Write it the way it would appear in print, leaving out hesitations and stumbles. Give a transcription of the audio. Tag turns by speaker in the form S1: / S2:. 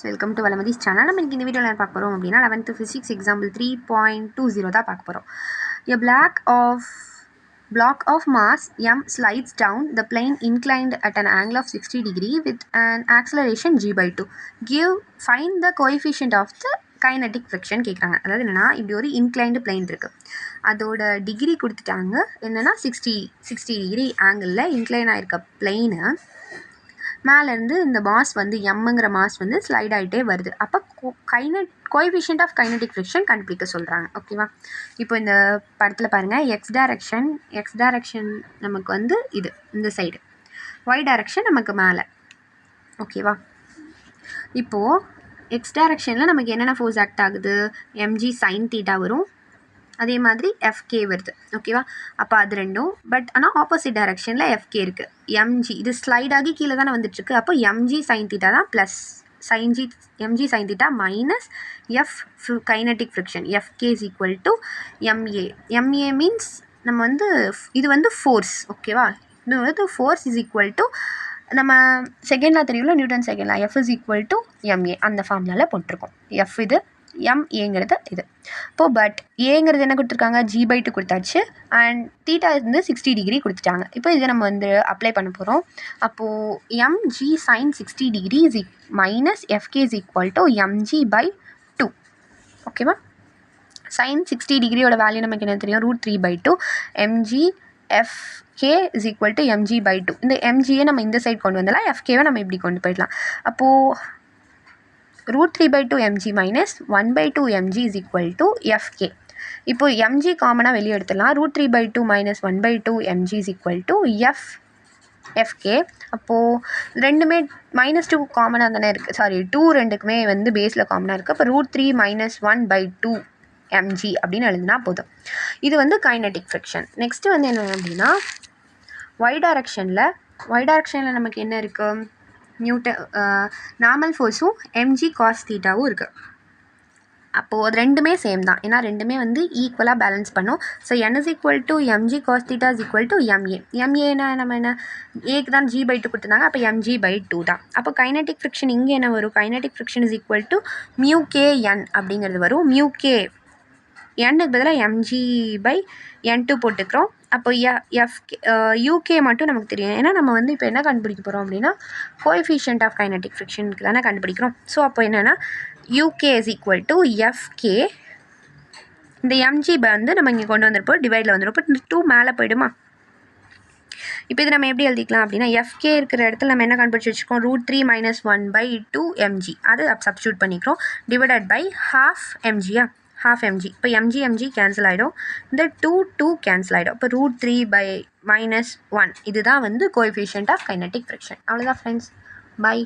S1: Welcome to வளமதிஸ் channel. நம்ம இந்த வீடியோவில் என்ன பார்க்க போகிறோம் அப்படின்னா 11th physics example 3.20 தான் பார்க்க போகிறோம். A block of mass m slides down the plane inclined at an angle of 60 degree with an acceleration g/2. Find the coefficient of the kinetic friction கேட்குறாங்க. அதாவது என்னென்னா இப்படி ஒரு இன்க்ளைன்டு பிளைன் இருக்குது, அதோட டிகிரி கொடுத்துட்டாங்க. என்னென்னா 60 டிகிரி ஆங்கிளில் இன்க்ளைன் ஆகிருக்க பிளெயினை மேலேருந்து இந்த மாஸ் வந்து எம்ங்கிற மாஸ் வந்து ஸ்லைட் ஆகிட்டே வருது. அப்போ கோஎஃபிஷியன்ட் ஆஃப் கைனடிக் ஃப்ரிக்ஷன் கண்டுபிடிக்க சொல்கிறாங்க. ஓகேவா? இப்போ இந்த படத்தில் பாருங்கள், எக்ஸ் டைரக்ஷன் நமக்கு வந்து இது இந்த சைடு, ஒய் டைரக்ஷன் நமக்கு மேலே. ஓகேவா? இப்போது எக்ஸ் டைரக்ஷனில் நமக்கு என்னென்ன ஃபோர்ஸ் ஆக்ட் ஆகுது? எம்ஜி சைன் தீட்டா வரும், அதே மாதிரி எஃப்கே வருது. ஓகேவா? அப்போ அது ரெண்டும். பட் ஆனால் ஆப்போசிட் டைரக்ஷனில் எஃப்கே இருக்குது. எம்ஜி இது ஸ்லைட் ஆகி கீழே தானே வந்துட்டுருக்கு. அப்போ எம்ஜி சைன் தீட்டா தான் plus MG sine theta minus F kinetic friction FK is equal to MA means நம்ம வந்து இது வந்து ஃபோர்ஸ். ஓகேவா? இது வந்து ஃபோர்ஸ் இஸ் ஈக்குவல் டு நம்ம செகண்டில் தெரியும்ல, நியூட்டன் செகண்டில் F is equal to MA அந்த ஃபார்முலாவில் போட்டிருக்கோம். எஃப் இது, எம்ஏங்கிறது இது. இப்போது பட் ஏங்கிறது என்ன கொடுத்துருக்காங்க? g/2 கொடுத்தாச்சு. அண்ட் தீட்டா வந்து 60 டிகிரி கொடுத்துட்டாங்க. இப்போ இதை நம்ம வந்து அப்ளை பண்ண போகிறோம். அப்போது mg sin 60 degree is minus FK is equal to mg/2. ஓகேவா? sin 60 டிகிரியோட வேல்யூ நமக்கு என்ன தெரியும்? √3/2 mg FK is equal to mg/2. இந்த mgயை நம்ம இந்த சைட் கொண்டு வந்தலாம், எஃப்கேவை நம்ம இப்படி கொண்டு போயிடலாம். அப்போது √3/2 mg minus 1/2 mg is equal to fk. இப்போ mg காமனாக வெளியே எடுத்துடலாம். √3/2 minus 1/2 mg is equal to fk. அப்போது ரெண்டுமே -2 காமனாக தானே இருக்குது. சாரி, 2 ரெண்டுக்குமே வந்து பேஸில் காமனாக இருக்குது. அப்போ √3 minus 1/2 mg அப்படின்னு எழுதுனா போதும். இது வந்து கைனடிக் ஃப்ரிக்ஷன். நெக்ஸ்ட்டு வந்து என்ன அப்படின்னா ஒய் டைரக்ஷனில் நமக்கு என்ன இருக்குது? நார்மல் ஃபோர்ஸும் எம்ஜி காஸ் தீட்டாவும் இருக்குது. அப்போது அது ரெண்டுமே சேம் தான், ஏன்னா ரெண்டுமே வந்து ஈக்குவலாக பேலன்ஸ் பண்ணும். So n is equal to MG cos theta is equal to எம்ஏனா நம்ம என்ன ஏக்கு தான் g/2 கொடுத்துருந்தாங்க. அப்போ mg/2 தான். அப்போ கைனடிக் ஃப்ரிக்ஷன் இங்கே என்ன வரும்? Kinetic friction is equal to μkn அப்படிங்கிறது வரும். μk n-க்கு பதிலாக mg/n2 போட்டுக்கிறோம். அப்போ யூகே மட்டும் நமக்கு தெரியும், ஏன்னா நம்ம வந்து இப்போ என்ன கண்டுபிடிக்க போகிறோம் அப்படின்னா கோஎஃபிஷியன்ட் ஆஃப் கைனடிக் ஃப்ரிக்ஷனுக்கு தானே கண்டுபிடிக்கிறோம். ஸோ அப்போ என்னென்னா UK is equal to FK. இந்த எம்ஜி வந்து நம்ம இங்கே கொண்டு வந்திருப்போம், டிவைடில் வந்துடும். இப்போ 2 மேலே போயிடுமா? இப்போ இது நம்ம எப்படி எழுதிக்கலாம் அப்படின்னா எஃப்கே இருக்கிற இடத்துல நம்ம என்ன கண்டுபிடிச்சி வச்சுருக்கோம்? √3 minus 1/2 mg, அது சப்ஸ்டியூட் பண்ணிக்கிறோம். Divided by half mg. இப்போ mg கேன்சல் ஆகிடும். இந்த 2 கேன்சல் ஆகிடும். இப்போ √3/-1 இதுதான் வந்து கோஎஃபிஷியன்ட் ஆஃப் கைனடிக் ஃப்ரிக்ஷன். அவ்வளோதான் ஃப்ரெண்ட்ஸ், பை.